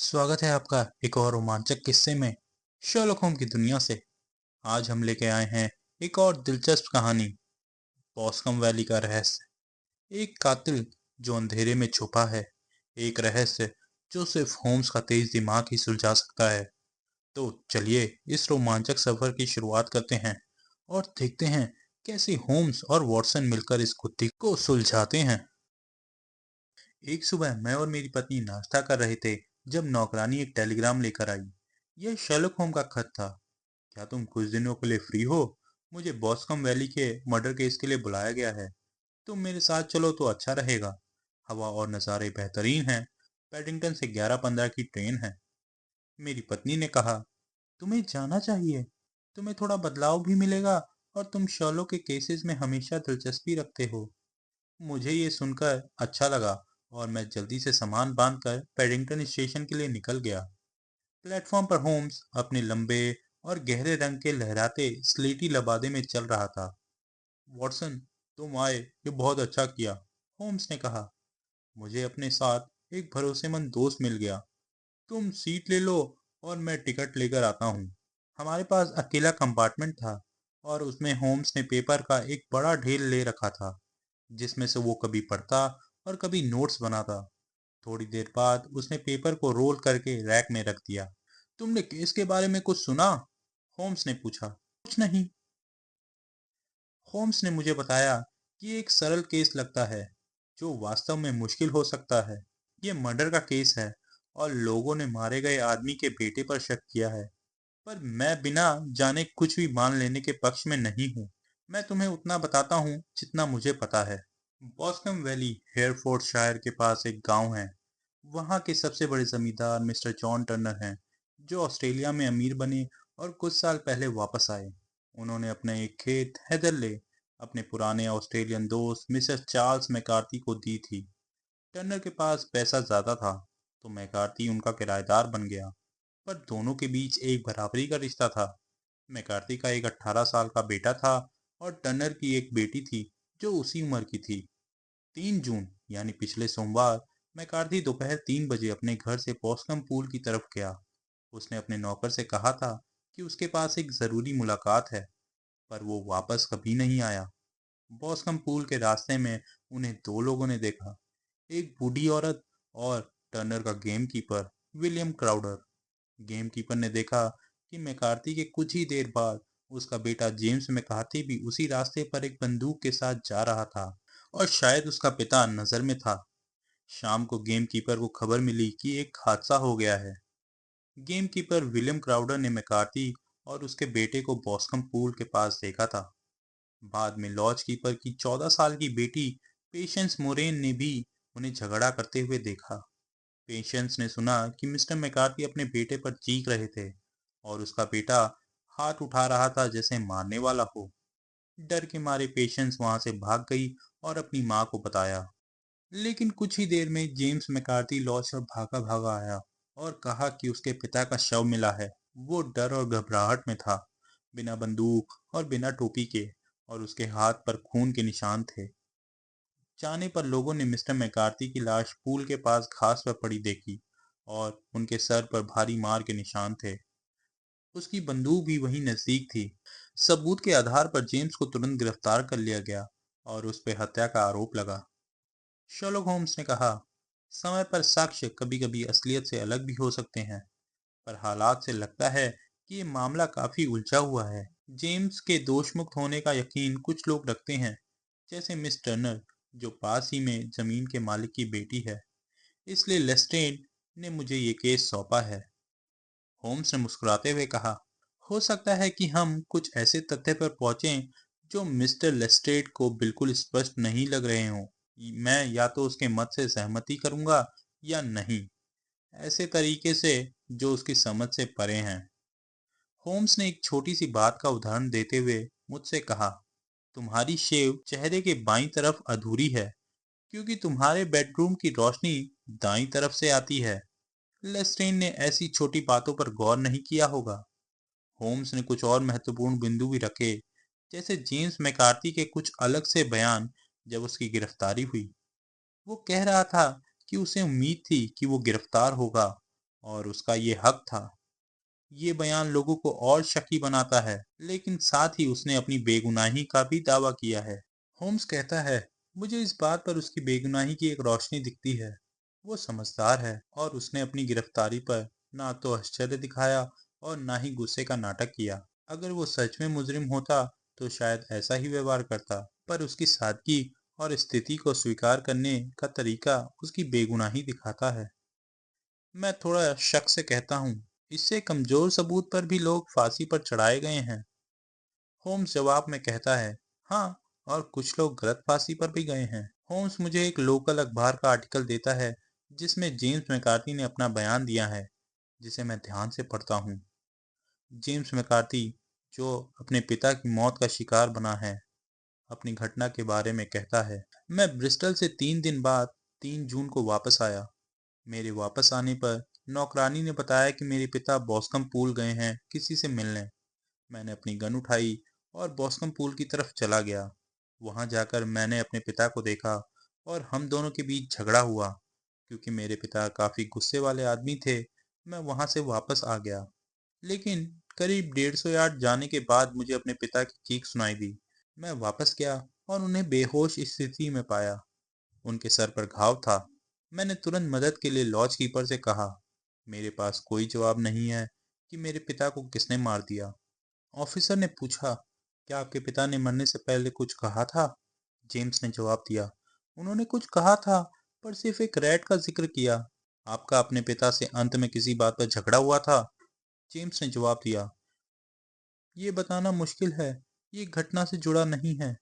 स्वागत है आपका एक और रोमांचक किस्से में शर्लक होम की दुनिया से। आज हम लेके आए हैं एक और दिलचस्प कहानी, बॉस्कम वैली का रहस्य। एक कातिल जो अंधेरे में छुपा है, एक रहस्य जो सिर्फ होम्स का तेज दिमाग ही सुलझा सकता है। तो चलिए इस रोमांचक सफर की शुरुआत करते हैं और देखते हैं कैसे होम्स और वॉटसन मिलकर इस गुत्थी को सुलझाते हैं। एक सुबह मैं और मेरी पत्नी नाश्ता कर रहे थे जब नौकरानी एक टेलीग्राम लेकर आई। यह शर्लक होम का खत था। क्या तुम कुछ दिनों के लिए फ्री हो? मुझे बॉस्कम वैली के मर्डर केस के लिए बुलाया गया है। तुम मेरे साथ चलो तो अच्छा रहेगा। हवा और नज़ारे बेहतरीन हैं। पैडिंगटन से 11:15 की ट्रेन है। मेरी पत्नी ने कहा, तुम्हें जाना चाहिए। तुम्हें थोड़ा बदलाव भी मिलेगा और तुम शर्लक के केसेस में हमेशा दिलचस्पी रखते हो। मुझे ये सुनकर अच्छा लगा और मैं जल्दी से सामान बांधकर पैडिंगटन स्टेशन के लिए निकल गया। प्लेटफॉर्म पर होम्स अपने लंबे और गहरे रंग के लहराते स्लेटी लबादे में चल रहा था। वॉटसन, तुम आए, ये बहुत अच्छा किया, होम्स ने कहा। मुझे अपने साथ एक भरोसेमंद दोस्त मिल गया। तुम सीट ले लो और मैं टिकट लेकर आता हूँ। हमारे पास अकेला कंपार्टमेंट था और उसमें होम्स ने पेपर का एक बड़ा ढेर ले रखा था, जिसमें से वो कभी पढ़ता और कभी नोट्स बनाता। थोड़ी देर बाद उसने पेपर को रोल करके रैक में रख दिया। तुमने केस के बारे में कुछ सुना? होम्स ने पूछा। कुछ नहीं, होम्स ने मुझे बताया कि ये एक सरल केस लगता है जो वास्तव में मुश्किल हो सकता है। ये मर्डर का केस है और लोगों ने मारे गए आदमी के बेटे पर शक किया है। पर मैं बिना जाने कुछ भी मान लेने के पक्ष में नहीं हूँ। मैं तुम्हें उतना बताता हूँ जितना मुझे पता है। बॉस्कम वैली हेयरफोर्डशायर के पास एक गांव है। वहाँ के सबसे बड़े जमींदार मिस्टर जॉन टर्नर हैं, जो ऑस्ट्रेलिया में अमीर बने और कुछ साल पहले वापस आए। उन्होंने अपने एक खेत हेदरले अपने पुराने ऑस्ट्रेलियन दोस्त मिसेस चार्ल्स मैकार्थी को दी थी। टर्नर के पास पैसा ज्यादा था, तो मैकार्थी उनका किराएदार बन गया। पर दोनों के बीच एक बराबरी का रिश्ता था। मैकार्थी का एक 18 साल का बेटा था और टर्नर की एक बेटी थी जो उसी उम्र की थी। 3 जून यानी पिछले सोमवार मैकार्थी दोपहर 3 बजे अपने घर से बॉस्कम पूल की तरफ गया। उसने अपने नौकर से कहा था कि उसके पास एक जरूरी मुलाकात है, पर वो वापस कभी नहीं आया। बॉस्कम पूल के रास्ते में उन्हें दो लोगों ने देखा, एक बूढ़ी औरत और टर्नर का game keeper William Crowder. Game keeper ने देखा कि मैकार्थी के कुछ ही देर बाद उसका बेटा जेम्स मैकार्थी भी उसी रास्ते पर एक बंदूक के साथ जा रहा था और शायद उसका पिता नजर में था। शाम को गेम कीपर को खबर मिली कि एक हादसा हो गया है। गेम कीपर विलियम क्राउडर ने मैकार्थी और उसके बेटे को बॉस्कम पूल के पास देखा था। बाद में लॉज कीपर की 14 साल की बेटी पेशेंस मोरेन ने भी उन्हें झगड़ा करते हुए देखा। पेशेंस ने सुना कि मिस्टर मैकार्थी अपने बेटे पर चीख रहे थे और उसका बेटा हाथ उठा रहा था जैसे मारने वाला हो। डर के मारे पेशेंस वहां से भाग गई और अपनी मां को बताया। लेकिन कुछ ही देर में जेम्स मैकार्थी लॉज पर भागा भागा आया और कहा कि उसके पिता का शव मिला है। वो डर और घबराहट में था, बिना बंदूक और बिना टोपी के, और उसके हाथ पर खून के निशान थे। जाने पर लोगों ने मिस्टर मैकार्थी की लाश पूल के पास घास पर पड़ी देखी और उनके सर पर भारी मार के निशान थे। उसकी बंदूक भी वहीं नजदीक थी। सबूत के आधार पर जेम्स को तुरंत गिरफ्तार कर लिया गया और उस पर हत्या का आरोप लगा। शर्लक होम्स ने कहा, समय पर साक्ष्य कभी कभी असलियत से अलग भी हो सकते हैं, पर हालात से लगता है कि ये मामला काफी उलझा हुआ है। जेम्स के दोषमुक्त होने का यकीन कुछ लोग रखते हैं, जैसे मिस टर्नर, जो पास ही में जमीन के मालिक की बेटी है। इसलिए लेस्ट्रेड ने मुझे ये केस सौंपा है। होम्स ने मुस्कुराते हुए कहा, हो सकता है कि हम कुछ ऐसे तथ्य पर पहुंचें जो मिस्टर लेस्ट्रेड को बिल्कुल स्पष्ट नहीं लग रहे हों। मैं या तो उसके मत से सहमति करूंगा या नहीं, ऐसे तरीके से जो उसकी समझ से परे हैं। होम्स ने एक छोटी सी बात का उदाहरण देते हुए मुझसे कहा, तुम्हारी शेव चेहरे के बाईं तरफ अधूरी है क्योंकि तुम्हारे बेडरूम की रोशनी दाईं तरफ से आती है। लेस्ट्रेन ने ऐसी छोटी बातों पर गौर नहीं किया होगा। होम्स ने कुछ और महत्वपूर्ण बिंदु भी रखे, जैसे जेम्स मैकार्थी के कुछ अलग से बयान जब उसकी गिरफ्तारी हुई। वो कह रहा था कि उसे उम्मीद थी कि वो गिरफ्तार होगा और उसका ये हक था। ये बयान लोगों को और शकी बनाता है, लेकिन साथ ही उसने अपनी बेगुनाही का भी दावा किया है। होम्स कहता है, मुझे इस बात पर उसकी बेगुनाही की एक रोशनी दिखती है। वो समझदार है और उसने अपनी गिरफ्तारी पर ना तो आश्चर्य दिखाया और ना ही गुस्से का नाटक किया। अगर वो सच में मुजरिम होता तो शायद ऐसा ही व्यवहार करता, पर उसकी सादगी और स्थिति को स्वीकार करने का तरीका उसकी बेगुनाही दिखाता है। मैं थोड़ा शक से कहता हूँ, इससे कमजोर सबूत पर भी लोग फांसी पर चढ़ाए गए हैं। होम्स जवाब में कहता है, हाँ, और कुछ लोग गलत फांसी पर भी गए हैं। होम्स मुझे एक लोकल अखबार का आर्टिकल देता है जिसमें जेम्स मैकार्थी ने अपना बयान दिया है, जिसे मैं ध्यान से पढ़ता हूँ। जेम्स मैकार्थी, जो अपने पिता की मौत का शिकार बना है, अपनी घटना के बारे में कहता है, मैं ब्रिस्टल से 3 दिन बाद 3 जून को वापस आया। मेरे वापस आने पर नौकरानी ने बताया कि मेरे पिता बॉस्कम पूल गए हैं किसी से मिलने। मैंने अपनी गन उठाई और बॉस्कम पूल की तरफ चला गया। वहां जाकर मैंने अपने पिता को देखा और हम दोनों के बीच झगड़ा हुआ। क्योंकि मेरे पिता काफी गुस्से वाले आदमी थे, मैं वहां से वापस आ गया। लेकिन करीब 150 यार्ड जाने के बाद मुझे अपने पिता की चीख सुनाई दी। मैं वापस गया और उन्हें बेहोश स्थिति में पाया। उनके सर पर घाव था। मैंने तुरंत मदद के लिए लॉज कीपर से कहा। मेरे पास कोई जवाब नहीं है कि मेरे पिता को किसने मार दिया। ऑफिसर ने पूछा, क्या आपके पिता ने मरने से पहले कुछ कहा था? जेम्स ने जवाब दिया, उन्होंने कुछ कहा था, पर सिर्फ एक रैट का जिक्र किया। आपका अपने पिता से अंत में किसी बात पर झगड़ा हुआ था? जेम्स ने जवाब दिया, ये बताना मुश्किल है, ये घटना से जुड़ा नहीं है।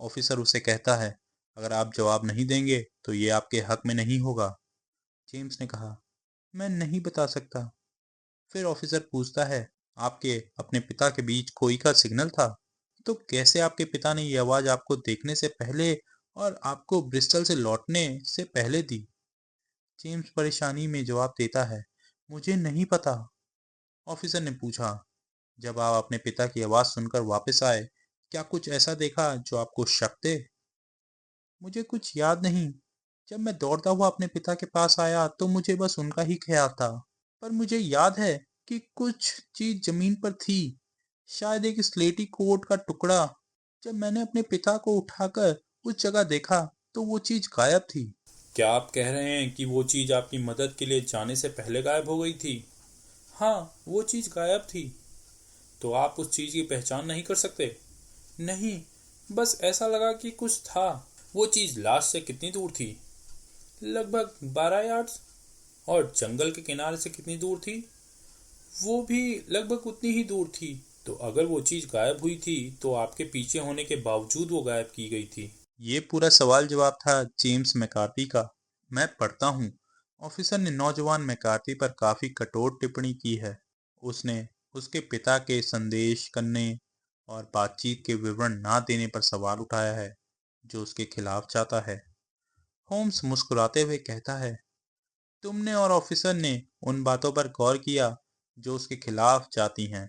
ऑफिसर उसे कहता है, अगर आप जवाब नहीं देंगे तो ये आपके हक में नहीं होगा। जेम्स ने कहा, मैं नहीं बता सकता। फिर ऑफिसर पूछता है, आपके अपने पिता के बीच कोई का सिग्नल था? तो कैसे आपके पिता ने ये आवाज आपको देखने से पहले और आपको ब्रिस्टल से लौटने से पहले दी? जेम्स परेशानी में जवाब देता है, मुझे नहीं पता। ऑफिसर ने पूछा, जब आप अपने पिता की आवाज सुनकर वापस आए, क्या कुछ ऐसा देखा जो आपको शक दे? मुझे कुछ याद नहीं। जब मैं दौड़ता हुआ अपने पिता के पास आया तो मुझे बस उनका ही ख्याल था। पर मुझे याद है कि कुछ चीज जमीन पर थी, शायद एक स्लेटी कोट का टुकड़ा। जब मैंने अपने पिता को उठाकर उस जगह देखा तो वो चीज गायब थी। क्या आप कह रहे हैं कि वो चीज आपकी मदद के लिए जाने से पहले गायब हो गई थी? हाँ, वो चीज गायब थी। तो आप उस चीज की पहचान नहीं कर सकते? नहीं, बस ऐसा लगा कि कुछ था। वो चीज लाश से कितनी दूर थी? लगभग 12 यार्ड्स। और जंगल के किनारे से कितनी दूर थी? वो भी लगभग उतनी ही दूर थी। तो अगर वो चीज गायब हुई थी तो आपके पीछे होने के बावजूद वो गायब की गई थी। ये पूरा सवाल जवाब था जेम्स मैकार्थी का। मैं पढ़ता हूँ, ऑफिसर ने नौजवान मैकार्थी पर काफी कठोर टिप्पणी की है। उसने उसके पिता के संदेश करने और बातचीत के विवरण ना देने पर सवाल उठाया है, जो उसके खिलाफ जाता है। होम्स मुस्कुराते हुए कहता है, तुमने और ऑफिसर ने उन बातों पर गौर किया जो उसके खिलाफ जाती हैं।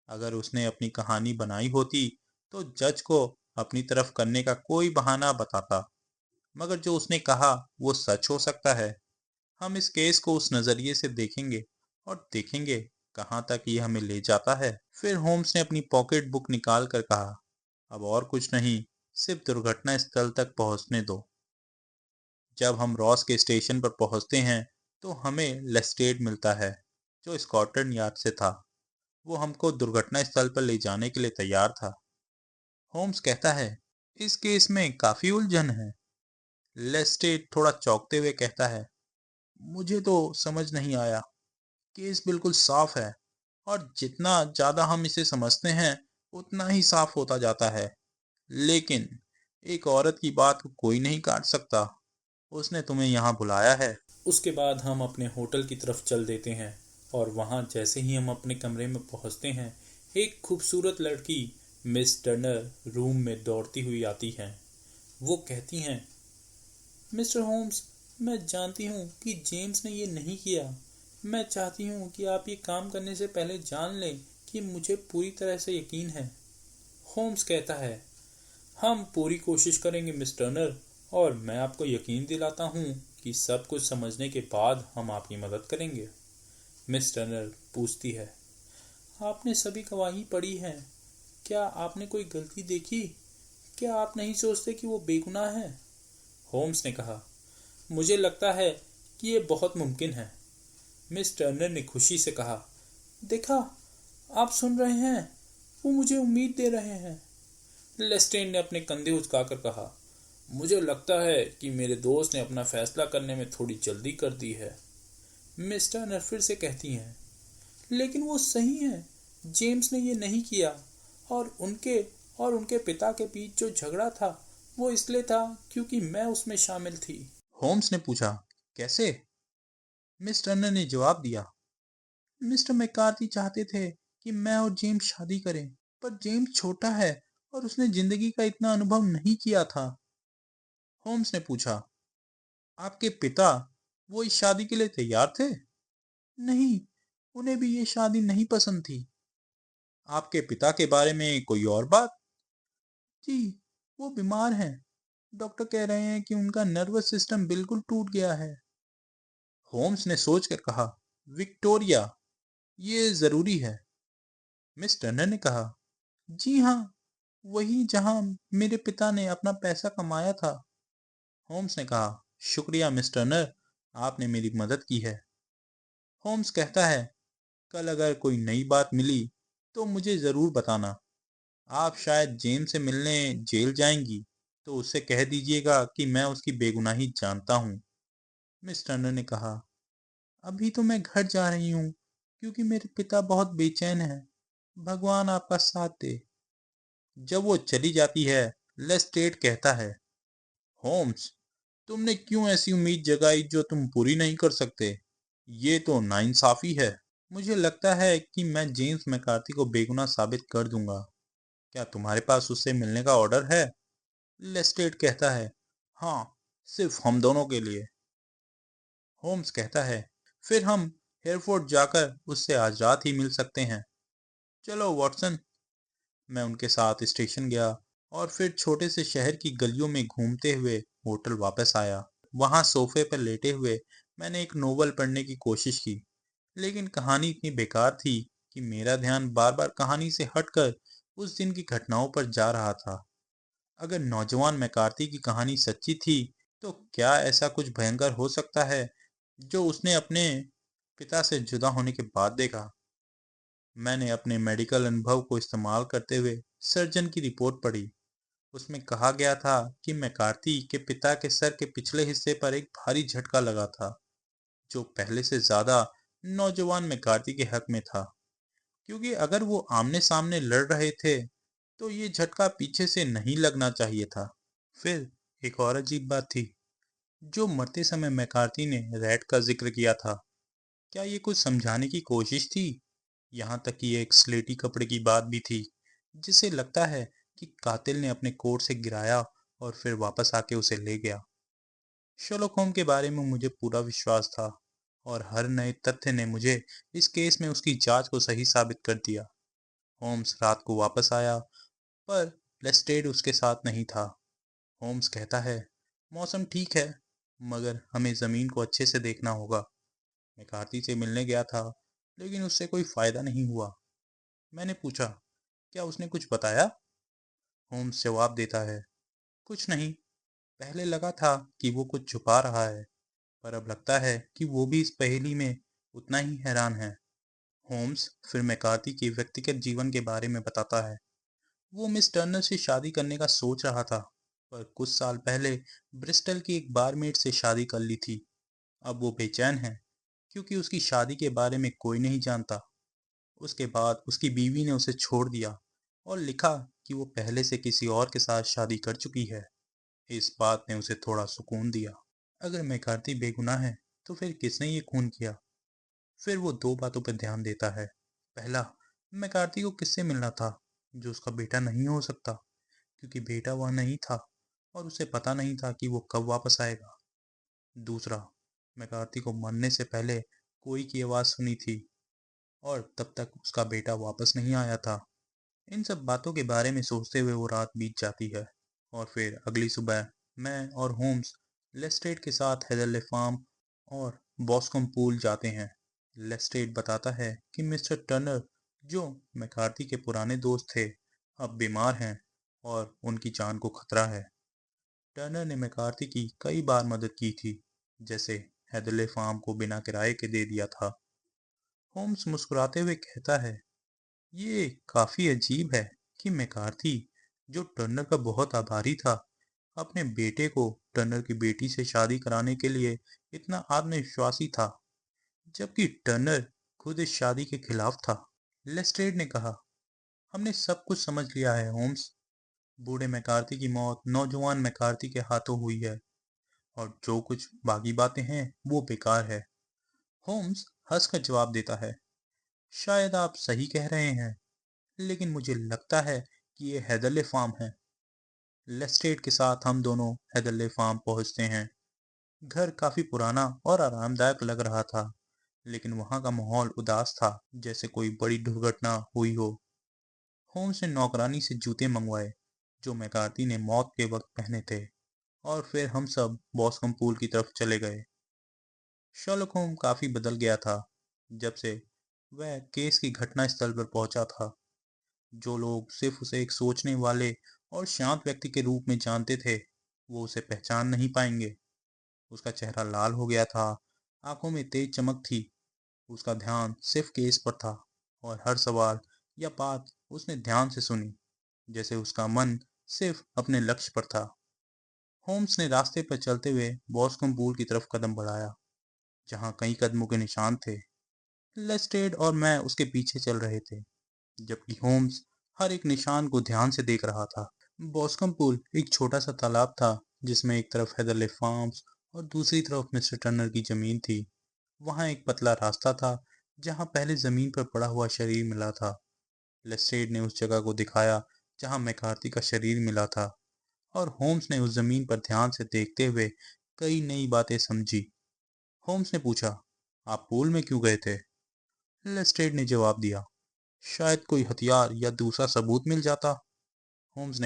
अगर उसने अपनी कहानी बनाई होती तो जज को अपनी तरफ करने का कोई बहाना बताता, मगर जो उसने कहा वो सच हो सकता है। हम इस केस को उस नजरिए से देखेंगे और देखेंगे कहाँ तक ये हमें ले जाता है। फिर होम्स ने अपनी पॉकेट बुक निकाल कर कहा, अब और कुछ नहीं, सिर्फ दुर्घटना स्थल तक पहुंचने दो। जब हम रॉस के स्टेशन पर पहुंचते हैं तो हमें लेस्टेड मिलता है, जो स्कॉटलैंड यार्ड से था। वो हमको दुर्घटना स्थल पर ले जाने के लिए तैयार था। होम्स कहता है, इस केस में काफी उलझन है। लेस्टेड थोड़ा चौंकते हुए कहता है, मुझे तो समझ नहीं आया। केस बिल्कुल साफ है और जितना ज्यादा हम इसे समझते हैं उतना ही साफ होता जाता है। लेकिन एक औरत की बात को कोई नहीं काट सकता। उसने तुम्हें यहाँ बुलाया है। उसके बाद हम अपने होटल की तरफ चल देते हैं और वहाँ जैसे ही हम अपने कमरे में पहुँचते हैं, एक खूबसूरत लड़की मिस टर्नर रूम में दौड़ती हुई आती है। वो कहती हैं, मिस्टर होम्स, मैं जानती हूँ कि जेम्स ने ये नहीं किया। मैं चाहती हूँ कि आप ये काम करने से पहले जान लें कि मुझे पूरी तरह से यकीन है। होम्स कहता है, हम पूरी कोशिश करेंगे मिस टर्नर, और मैं आपको यकीन दिलाता हूँ कि सब कुछ समझने के बाद हम आपकी मदद करेंगे। मिस टर्नर पूछती है। आपने सभी गवाही पढ़ी है, क्या आपने कोई गलती देखी? क्या आप नहीं सोचते कि वो बेगुनाह है? होम्स ने कहा, मुझे लगता है कि ये बहुत मुमकिन है। मिस टर्नर ने खुशी से कहा, देखा, आप सुन रहे हैं, वो मुझे उम्मीद दे रहे हैं। लेस्ट्रेन ने अपने कंधे उचकाकर कहा, मुझे लगता है कि मेरे दोस्त ने अपना फैसला करने में थोड़ी जल्दी कर दी है। मिस टर्नर फिर से कहती हैं, लेकिन वो सही है, जेम्स ने ये नहीं किया, और उनके पिता के बीच जो झगड़ा था वो इसलिए था क्योंकि मैं उसमें शामिल थी। होम्स ने पूछा, कैसे? मिस टर्नर ने जवाब दिया, मिस्टर मैकार्थी चाहते थे कि मैं और जेम्स शादी करें, पर जेम्स छोटा है और उसने जिंदगी का इतना अनुभव नहीं किया था। होम्स ने पूछा, आपके पिता वो इस शादी के लिए तैयार थे? नहीं, उन्हें भी ये शादी नहीं पसंद थी। आपके पिता के बारे में कोई और बात? जी, वो बीमार हैं। डॉक्टर कह रहे हैं कि उनका नर्वस सिस्टम बिल्कुल टूट गया है। होम्स ने सोचकर कहा, विक्टोरिया, ये जरूरी है। मिस टर्नर ने कहा, जी हाँ, वही जहां मेरे पिता ने अपना पैसा कमाया था। होम्स ने कहा, शुक्रिया मिस टर्नर, आपने मेरी मदद की है। होम्स कहता है, कल अगर कोई नई बात मिली तो मुझे जरूर बताना। आप शायद जेम्स से मिलने जेल जाएंगी, तो उससे कह दीजिएगा कि मैं उसकी बेगुनाही जानता हूँ। मिस टर्नर ने कहा, अभी तो मैं घर जा रही हूँ क्योंकि मेरे पिता बहुत बेचैन हैं। भगवान आपका साथ दे। जब वो चली जाती है, लेस्ट्रेड कहता है, होम्स, तुमने क्यों ऐसी उम्मीद जगाई जो तुम पूरी नहीं कर सकते? ये तो नाइंसाफी है। मुझे लगता है कि मैं जेम्स मैकार्थी को बेगुनाह साबित कर दूंगा। क्या तुम्हारे पास उससे मिलने का ऑर्डर है? लेस्ट्रेड कहता है, हाँ, सिर्फ हम दोनों के लिए। होम्स कहता है, फिर हम हेयरफोर्ड जाकर उससे आज रात ही मिल सकते हैं। चलो वॉटसन। मैं उनके साथ स्टेशन गया और फिर छोटे से शहर की गलियों में घूमते हुए होटल वापस आया। वहां सोफे पर लेटे हुए मैंने एक नोवेल पढ़ने की कोशिश की, लेकिन कहानी इतनी बेकार थी कि मेरा ध्यान बार बार कहानी से हटकर उस दिन की घटनाओं पर जा रहा था। अगर नौजवान मैकार्थी की कहानी सच्ची थी, तो क्या ऐसा कुछ भयंकर हो सकता है जो उसने अपने पिता से जुदा होने के बाद देखा? मैंने अपने मेडिकल अनुभव को इस्तेमाल करते हुए सर्जन की रिपोर्ट पढ़ी। उसमें कहा गया था कि मैकार्थी के पिता के सर के पिछले हिस्से पर एक भारी झटका लगा था, जो पहले से ज्यादा नौजवान मैकार्थी के हक में था, क्योंकि अगर वो आमने सामने लड़ रहे थे तो ये झटका पीछे से नहीं लगना चाहिए था। फिर एक और अजीब बात थी, जो मरते समय मैकार्थी ने रैट का जिक्र किया था। क्या ये कुछ समझाने की कोशिश थी? यहाँ तक कि एक स्लेटी कपड़े की बात भी थी, जिससे लगता है कि कातिल ने अपने कोट से गिराया और फिर वापस आके उसे ले गया। शर्लॉक होम के बारे में मुझे पूरा विश्वास था, और हर नए तथ्य ने मुझे इस केस में उसकी जांच को सही साबित कर दिया। होम्स रात को वापस आया, पर लेस्ट्रेड उसके साथ नहीं था। होम्स कहता है, मौसम ठीक है, मगर हमें जमीन को अच्छे से देखना होगा। मैं कार्ती से मिलने गया था, लेकिन उससे कोई फायदा नहीं हुआ। मैंने पूछा, क्या उसने कुछ बताया? होम्स जवाब देता है, कुछ नहीं। पहले लगा था कि वो कुछ छुपा रहा है, पर अब लगता है कि वो भी इस पहेली में उतना ही हैरान है। होम्स फिर मैकार्थी के व्यक्तिगत जीवन के बारे में बताता है। वो मिस टर्नर से शादी करने का सोच रहा था, पर कुछ साल पहले ब्रिस्टल की एक बारमेड से शादी कर ली थी। अब वो बेचैन है, क्योंकि उसकी शादी के बारे में कोई नहीं जानता। उसके बाद उसकी बीवी ने उसे छोड़ दिया और लिखा कि वो पहले से किसी और के साथ शादी कर चुकी है। इस बात ने उसे थोड़ा सुकून दिया। अगर मैकार्थी बेगुनाह है, तो फिर किसने ये खून किया? फिर वो दो बातों पर ध्यान देता है। पहला, मैकार्थी को किससे मिलना था जो उसका बेटा नहीं हो सकता, क्योंकि बेटा वह नहीं था और उसे पता नहीं था कि वो कब वापस आएगा। दूसरा, मैकार्थी को मरने से पहले कोई की आवाज़ सुनी थी, और तब तक उसका बेटा वापस नहीं आया था। इन सब बातों के बारे में सोचते हुए वो रात बीत जाती है, और फिर अगली सुबह मैं और होम्स लेस्ट्रेड के साथ हेदरले फार्म और बॉस्कम पूल जाते हैं, लेस्ट्रेड बताता है कि मिस्टर टर्नर, जो मैकार्थी के पुराने दोस्त थे, अब बीमार हैं और उनकी जान को खतरा है। टर्नर ने मैकार्थी की कई बार मदद की थी, जैसे हेदरले फार्म को बिना किराए के दे दिया था। होम्स मुस्कुराते हुए कहता है, ये काफी अजीब है कि मैकार्थी, जो टर्नर का बहुत आभारी था, अपने बेटे को टर्नर की बेटी से शादी कराने के लिए इतना आत्मविश्वासी था, जबकि टर्नर खुद इस शादी के खिलाफ था। लेस्ट्रेड ने कहा, हमने सब कुछ समझ लिया है होम्स। बूढ़े मैकार्थी की मौत नौजवान मैकार्थी के हाथों हुई है, और जो कुछ बाकी बातें हैं वो बेकार है। होम्स हंसकर जवाब देता है, शायद आप सही कह रहे हैं, लेकिन मुझे लगता है कि ये हेदरले फार्म है। लेस्ट्रेड के साथ हम दोनों हेदरले फार्म पहुंचते हैं। घर काफी पुराना और आरामदायक लग रहा था, लेकिन वहां का माहौल उदास था, जैसे कोई बड़ी दुर्घटना हुई हो। होम्स ने नौकरानी से जूते मंगवाए, जो मैकार्थी ने मौत के वक्त पहने थे, और फिर हम सब बॉस्कम पूल की तरफ चले गए। शर्लक होम काफी बदल गया था जब से वह केस की घटना स्थल पर पहुंचा था। जो लोग सिर्फ उसे एक सोचने वाले और शांत व्यक्ति के रूप में जानते थे, वो उसे पहचान नहीं पाएंगे। उसका चेहरा लाल हो गया था, आंखों में तेज चमक थी। उसका ध्यान सिर्फ केस पर था, और हर सवाल या बात उसने ध्यान से सुनी, जैसे उसका मन सिर्फ अपने लक्ष्य पर था। होम्स ने रास्ते पर चलते हुए बॉस्कम पूल की तरफ कदम बढ़ाया, जहां कई कदमों के निशान थे। लेस्ट्रेड और मैं उसके पीछे चल रहे थे, जबकि होम्स हर एक निशान को ध्यान से देख रहा था। बॉस्कम पूल एक छोटा सा तालाब था, जिसमें एक तरफ हेदरले फार्म्स और दूसरी तरफ मिस्टर टर्नर की जमीन थी। वहां एक पतला रास्ता था, जहां पहले जमीन पर पड़ा हुआ शरीर मिला था। लेस्ट्रेड ने उस जगह को दिखाया जहां मैकार्थी का शरीर मिला था, और होम्स ने उस जमीन पर ध्यान से देखते हुए कई नई बातें समझी। होम्स ने पूछा, आप पूल में क्यों गए थे? लेस्ट्रेड ने जवाब दिया, शायद कोई हथियार या दूसरा सबूत मिल जाता। होम्स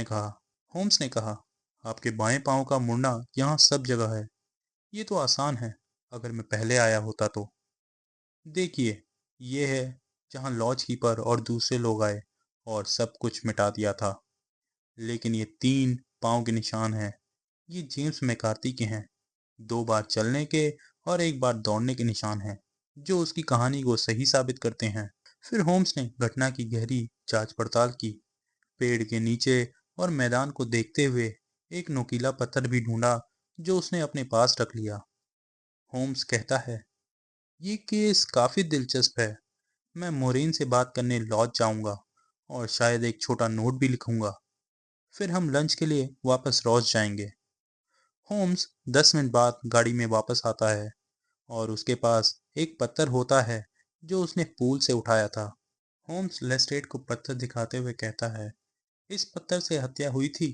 ने कहा, आपके बाएं पांव का मुड़ना यहाँ सब जगह है। ये तो आसान है, अगर मैं पहले आया होता तो। देखिए, ये है जहाँ लॉज कीपर और दूसरे लोग आए और सब कुछ मिटा दिया था। लेकिन ये 3 पाँव के निशान हैं। ये जेम्स मैकार्थी के हैं। 2 बार चलने के और 1 बार दौड़ने के निशान हैं, जो उसकी कहानी को सही साबित करते हैं। फिर होम्स ने घटना की गहरी जांच पड़ताल की, पेड़ के नीचे और मैदान को देखते हुए एक नुकीला पत्थर भी ढूंढा, जो उसने अपने पास रख लिया। होम्स कहता है, ये केस काफी दिलचस्प है। मैं मोरेन से बात करने लॉज जाऊंगा और शायद एक छोटा नोट भी लिखूंगा। फिर हम लंच के लिए वापस लॉज जाएंगे। होम्स 10 मिनट बाद गाड़ी में वापस आता है, और उसके पास एक पत्थर होता है जो उसने पूल से उठाया था। होम्स लेस्ट्रेड को पत्थर दिखाते हुए कहता है, इस पत्थर से हत्या हुई थी।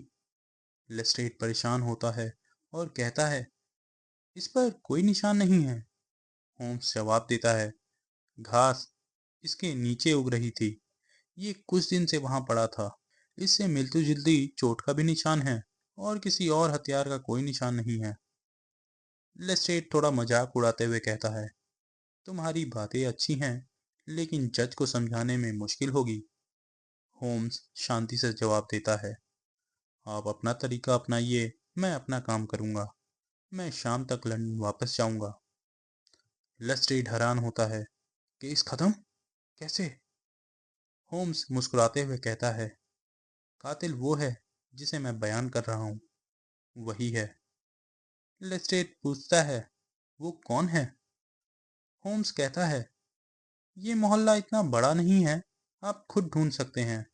लेस्ट्रेड परेशान होता है और कहता है, इस पर कोई निशान नहीं है। होम्स जवाब देता है, घास इसके नीचे उग रही थी। ये कुछ दिन से वहां पड़ा था। इससे मिलती जुलती चोट का भी निशान है, और किसी और हथियार का कोई निशान नहीं है। लेस्ट्रेड थोड़ा मजाक उड़ाते हुए कहता है, तुम्हारी बातें अच्छी हैं, लेकिन जज को समझाने में मुश्किल होगी। होम्स शांति से जवाब देता है, आप अपना तरीका अपनाइए, मैं अपना काम करूंगा। मैं शाम तक लंदन वापस जाऊंगा। लेस्ट्रेड हैरान होता है, केस खत्म? कैसे? होम्स मुस्कुराते हुए कहता है, कातिल वो है जिसे मैं बयान कर रहा हूँ, वही है। लेस्ट्रेड पूछता है, वो कौन है? होम्स कहता है, ये मोहल्ला इतना बड़ा नहीं है, आप खुद ढूंढ सकते हैं।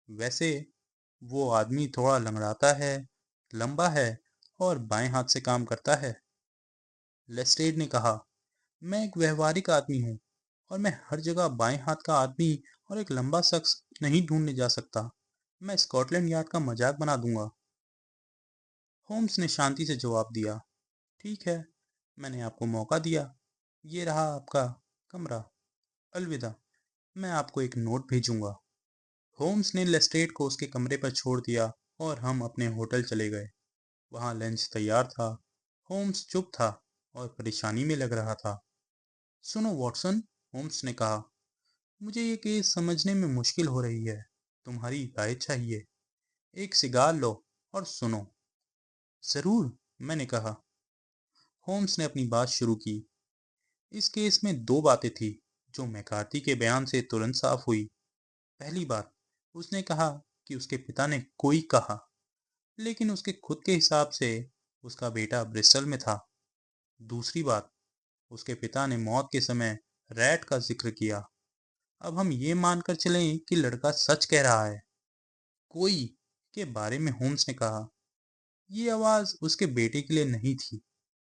वैसे वो आदमी थोड़ा लंगड़ाता है, लंबा है, और बाएं हाथ से काम करता है। लेस्ट्रेड ने कहा, मैं एक व्यवहारिक आदमी हूँ, और मैं हर जगह बाएं हाथ का आदमी और एक लंबा शख्स नहीं ढूंढने जा सकता। मैं स्कॉटलैंड यार्ड का मजाक बना दूंगा। होम्स ने शांति से जवाब दिया, ठीक है, मैंने आपको मौका दिया। ये रहा आपका कमरा। अलविदा। मैं आपको एक नोट भेजूंगा। होम्स ने लेस्ट्रेड को उसके कमरे पर छोड़ दिया, और हम अपने होटल चले गए। वहां लंच तैयार था। होम्स चुप था और परेशानी में लग रहा था। सुनो वॉटसन, होम्स ने कहा, मुझे ये केस समझने में मुश्किल हो रही है। तुम्हारी राय चाहिए। एक सिगार लो और सुनो। जरूर, मैंने कहा। होम्स ने अपनी बात शुरू की। इस केस में दो बातें थी जो मैकार्थी के बयान से तुरंत साफ हुई। पहली बात, उसने कहा कि उसके पिता ने कोई कहा, लेकिन उसके खुद के हिसाब से उसका बेटा ब्रिस्टल में था। दूसरी बात, उसके पिता ने मौत के समय रैट का जिक्र किया। अब हम ये मानकर चलें कि लड़का सच कह रहा है। कोई के बारे में होम्स ने कहा, ये आवाज उसके बेटे के लिए नहीं थी,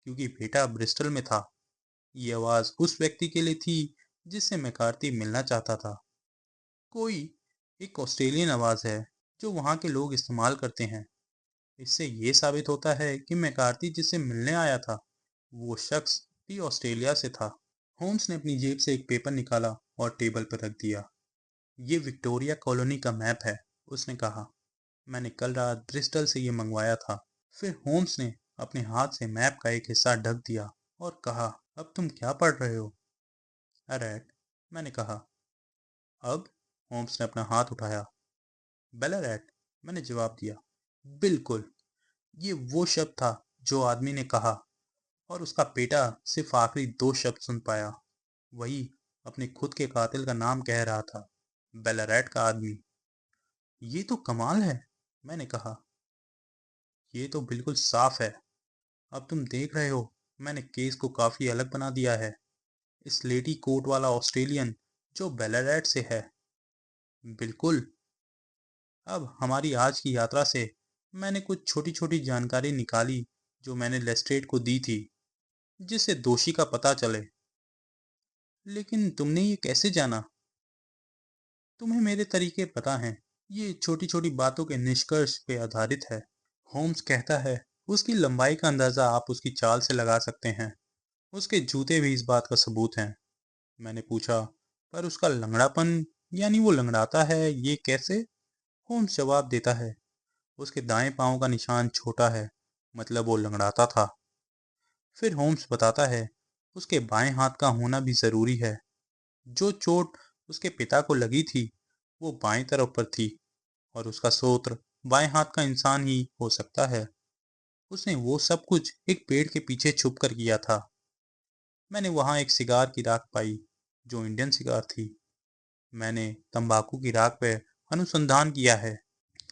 क्योंकि बेटा ब्रिस्टल में था। ये आवाज उस व्यक्ति के लिए थी जिससे मैकार्थी मिलना चाहता था। कोई एक ऑस्ट्रेलियन आवाज है जो वहां के लोग इस्तेमाल करते हैं। इससे ये साबित होता है कि मैकार्थी जिससे मिलने आया था वो शख्स भी ऑस्ट्रेलिया से था। होम्स ने अपनी जेब से एक पेपर निकाला और टेबल पर रख दिया। ये विक्टोरिया कॉलोनी का मैप है, उसने कहा। मैंने कल रात ब्रिस्टल से ये मंगवाया था। फिर होम्स ने अपने हाथ से मैप का एक हिस्सा ढक दिया और कहा, अब तुम क्या पढ़ रहे हो? अरेट, मैंने कहा। अब? होम्स ने अपना हाथ उठाया। बेलारेट, मैंने जवाब दिया। बिल्कुल, ये वो शब्द था जो आदमी ने कहा, और उसका बेटा सिर्फ आखिरी दो शब्द सुन पाया। वही अपने खुद के कातिल का नाम कह रहा था, बेलारेट का आदमी। ये तो कमाल है, मैंने कहा। ये तो बिल्कुल साफ है। अब तुम देख रहे हो, मैंने केस को काफी अलग बना दिया है। स्लेटी कोट वाला ऑस्ट्रेलियन जो बेलारेट से है। बिल्कुल। अब हमारी आज की यात्रा से मैंने कुछ छोटी छोटी जानकारी निकाली जो मैंने लेस्ट्रेड को दी थी, जिससे दोषी का पता चले। लेकिन तुमने ये कैसे जाना? तुम्हें मेरे तरीके पता हैं। ये छोटी छोटी बातों के निष्कर्ष पे आधारित है। होम्स कहता है, उसकी लंबाई का अंदाजा आप उसकी चाल से लगा सकते हैं। उसके जूते भी इस बात का सबूत हैं। मैंने पूछा, पर उसका लंगड़ापन, यानी वो लंगड़ाता है, ये कैसे? होम्स जवाब देता है, उसके दाएं पांव का निशान छोटा है, मतलब वो लंगड़ाता था। फिर होम्स बताता है, उसके बाएं हाथ का होना भी जरूरी है। जो चोट उसके पिता को लगी थी वो बाएं तरफ पर थी, और उसका स्रोत बाएं हाथ का इंसान ही हो सकता है। उसने वो सब कुछ एक पेड़ के पीछे छुप कर किया था। मैंने वहां एक सिगार की राख पाई जो इंडियन सिगार थी। मैंने तंबाकू की राख पे अनुसंधान किया है,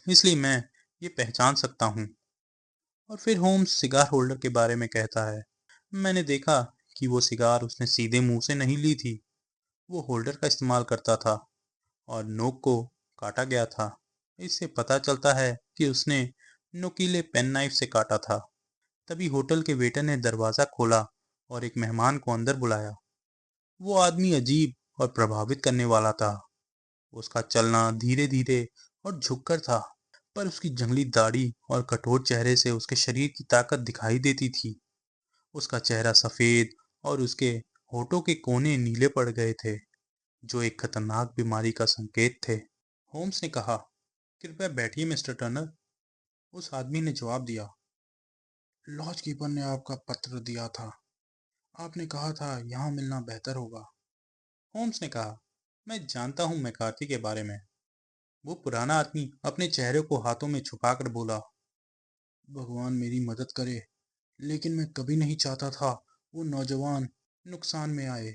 इसलिए मैं ये पहचान सकता हूँ। और फिर होम्स सिगार होल्डर के बारे में कहता है। मैंने देखा कि वो सिगार उसने सीधे मुंह से नहीं ली थी। वो होल्डर का इस्तेमाल करता था और नोक को काटा गया था। इससे पता चलता है कि उसने नुकीले पेन नाइफ से काटा था। तभी होटल के वेटर ने दरवाजा खोला और एक मेहमान को अंदर बुलाया। वो आदमी अजीब और प्रभावित करने वाला था। उसका चलना धीरे धीरे और झुककर था, पर उसकी जंगली दाढ़ी और कठोर चेहरे से उसके शरीर की ताकत दिखाई देती थी। उसका चेहरा सफेद और उसके होठों के कोने नीले पड़ गए थे, जो एक खतरनाक बीमारी का संकेत थे। होम्स ने कहा, कृपया बैठिए मिस्टर टर्नर। उस आदमी ने जवाब दिया, लॉज कीपर ने आपका पत्र दिया था। आपने कहा था यहाँ मिलना बेहतर होगा। होम्स ने कहा, मैं जानता हूँ मैकार्थी के बारे में। वो पुराना आदमी अपने चेहरे को हाथों में छुपाकर बोला, भगवान मेरी मदद करे, लेकिन मैं कभी नहीं चाहता था वो नौजवान नुकसान में आए।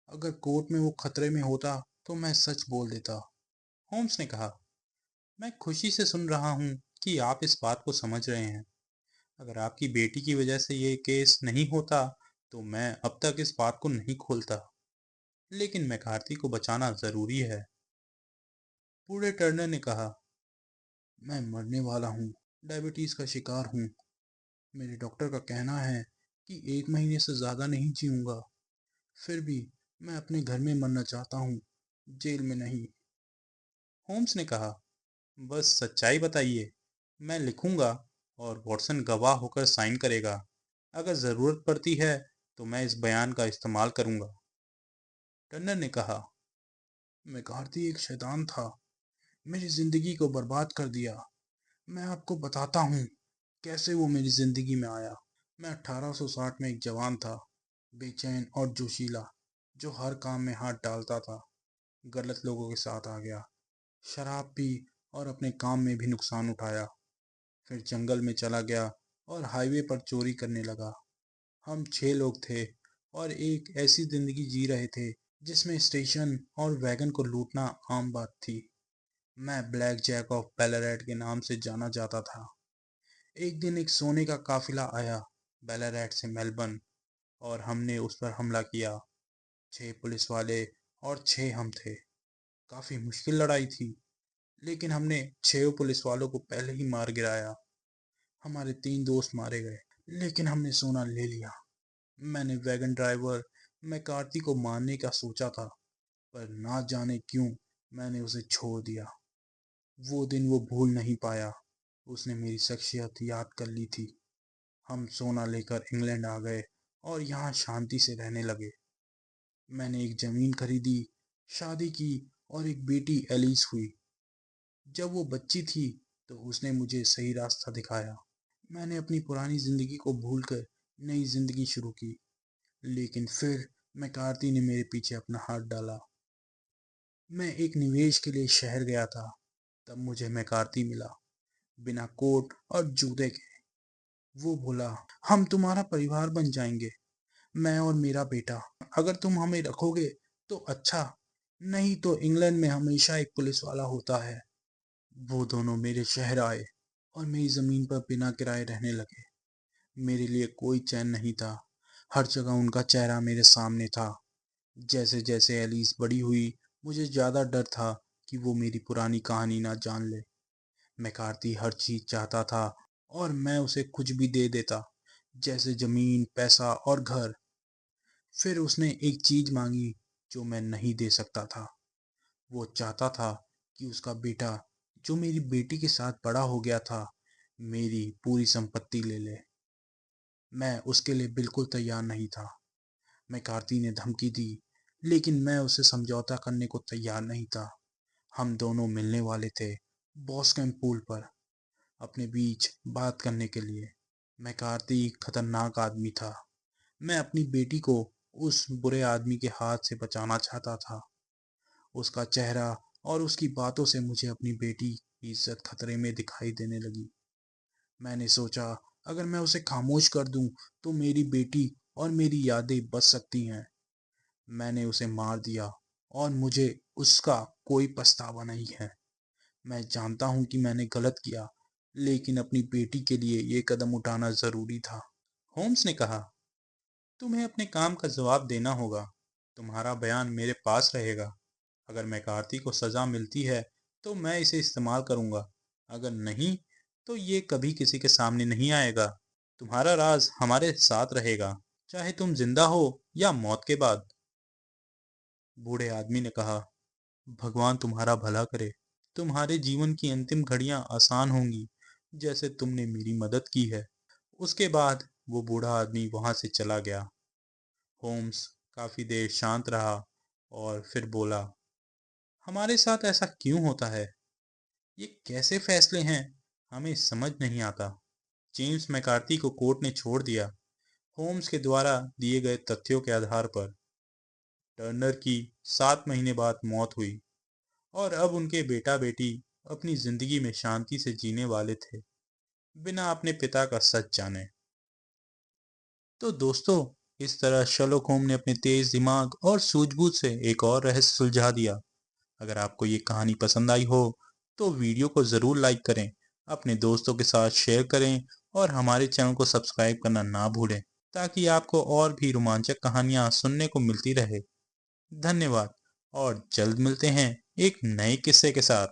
अगर कोर्ट में वो खतरे में होता तो मैं सच बोल देता। होम्स ने कहा, मैं खुशी से सुन रहा हूँ कि आप इस बात को समझ रहे हैं। अगर आपकी बेटी की वजह से ये केस नहीं होता तो मैं अब तक इस बात को नहीं खोलता। लेकिन मैकार्थी को बचाना जरूरी है। बूढ़े टर्नर ने कहा, मैं मरने वाला हूँ, डायबिटीज का शिकार हूँ। मेरे डॉक्टर का कहना है कि 1 महीने से ज्यादा नहीं जीऊंगा। फिर भी मैं अपने घर में मरना चाहता हूँ, जेल में नहीं। होम्स ने कहा, बस सच्चाई बताइए। मैं लिखूंगा और वॉटसन गवाह होकर साइन करेगा। अगर जरूरत पड़ती है तो मैं इस बयान का इस्तेमाल करूंगा। टर्नर ने कहा, मैकार्थी एक शैतान था, मेरी जिंदगी को बर्बाद कर दिया। मैं आपको बताता हूँ कैसे वो मेरी जिंदगी में आया। मैं 1860 में एक जवान था, बेचैन और जोशीला, जो हर काम में हाथ डालता था, गलत लोगों के साथ आ गया, शराब पी और अपने काम में भी नुकसान उठाया। फिर जंगल में चला गया और हाईवे पर चोरी करने लगा। हम 6 लोग थे और एक ऐसी जिंदगी जी रहे थे जिसमें स्टेशन और वैगन को लूटना आम बात थी। मैं ब्लैक जैक ऑफ बेलारेट के नाम से जाना जाता था। एक दिन एक सोने का काफिला आया बेलारेट से मेलबर्न और हमने उस पर हमला किया। 6 पुलिस वाले और 6 हम थे। काफी मुश्किल लड़ाई थी, लेकिन हमने 6 पुलिस वालों को पहले ही मार गिराया। हमारे 3 दोस्त मारे गए, लेकिन हमने सोना ले लिया। मैंने वैगन ड्राइवर मैकार्थी को मारने का सोचा था, पर ना जाने क्यों मैंने उसे छोड़ दिया। वो दिन वो भूल नहीं पाया। उसने मेरी शख्सियत याद कर ली थी। हम सोना लेकर इंग्लैंड आ गए और यहाँ शांति से रहने लगे। मैंने एक जमीन खरीदी, शादी की और एक बेटी एलिस हुई। जब वो बच्ची थी तो उसने मुझे सही रास्ता दिखाया। मैंने अपनी पुरानी जिंदगी को भूलकर नई जिंदगी शुरू की, लेकिन फिर मैकार्थी ने मेरे पीछे अपना हाथ डाला। मैं एक निवेश के लिए शहर गया था, तब मुझे मैकार्थी मिला, बिना कोट और जूते के। वो बोला, हम तुम्हारा परिवार बन जाएंगे, मैं और मेरा बेटा। अगर तुम हमें रखोगे तो अच्छा, नहीं तो इंग्लैंड में हमेशा एक पुलिस वाला होता है। वो दोनों मेरे शहर आए और मेरी जमीन पर बिना किराए रहने लगे। मेरे लिए कोई चैन नहीं था। हर जगह उनका चेहरा मेरे सामने था। जैसे जैसे एलिस बड़ी हुई, मुझे ज्यादा डर था कि वो मेरी पुरानी कहानी ना जान ले। मैकार्थी हर चीज चाहता था और मैं उसे कुछ भी दे देता, जैसे जमीन, पैसा और घर। फिर उसने एक चीज मांगी जो मैं नहीं दे सकता था। वो चाहता था कि उसका बेटा, जो मेरी बेटी के साथ बड़ा हो गया था, मेरी पूरी संपत्ति ले ले। मैं उसके लिए बिल्कुल तैयार नहीं था। मैकार्थी ने धमकी दी, लेकिन मैं उसे समझौता करने को तैयार नहीं था। हम दोनों मिलने वाले थे बॉस्कैम पूल पर, अपने बीच बात करने के लिए। मैकार्थी खतरनाक आदमी था। मैं अपनी बेटी को उस बुरे आदमी के हाथ से बचाना चाहता था। उसका चेहरा और उसकी बातों से मुझे अपनी बेटी की इज्जत खतरे में दिखाई देने लगी। मैंने सोचा, अगर मैं उसे खामोश कर दूं तो मेरी बेटी और मेरी यादें बच सकती हैं। मैंने उसे मार दिया और मुझे उसका कोई पछतावा नहीं है। मैं जानता हूं कि मैंने गलत किया, लेकिन अपनी बेटी के लिए ये कदम उठाना जरूरी था। होम्स ने कहा, तुम्हें अपने काम का जवाब देना होगा। तुम्हारा बयान मेरे पास रहेगा। अगर मैकार्थी को सजा मिलती है तो मैं इसे इस्तेमाल करूंगा। अगर नहीं तो ये कभी किसी के सामने नहीं आएगा। तुम्हारा राज हमारे साथ रहेगा, चाहे तुम जिंदा हो या मौत के बाद। बूढ़े आदमी ने कहा, भगवान तुम्हारा भला करे। तुम्हारे जीवन की अंतिम घड़ियां आसान होंगी, जैसे तुमने मेरी मदद की है। उसके बाद वो बूढ़ा आदमी वहां से चला गया। होम्स काफी देर शांत रहा और फिर बोला, हमारे साथ ऐसा क्यों होता है? ये कैसे फैसले हैं? हमें समझ नहीं आता। जेम्स मैकार्थी को कोर्ट ने छोड़ दिया, होम्स के द्वारा दिए गए तथ्यों के आधार पर। टर्नर की 7 महीने बाद मौत हुई और अब उनके बेटा बेटी अपनी जिंदगी में शांति से जीने वाले थे, बिना अपने पिता का सच जाने। तो दोस्तों, इस तरह शर्लॉक होम ने अपने तेज दिमाग और सूझबूझ से एक और रहस्य सुलझा दिया। अगर आपको ये कहानी पसंद आई हो तो वीडियो को ज़रूर लाइक करें, अपने दोस्तों के साथ शेयर करें और हमारे चैनल को सब्सक्राइब करना ना भूलें, ताकि आपको और भी रोमांचक कहानियाँ सुनने को मिलती रहे। धन्यवाद और जल्द मिलते हैं एक नए किस्से के साथ।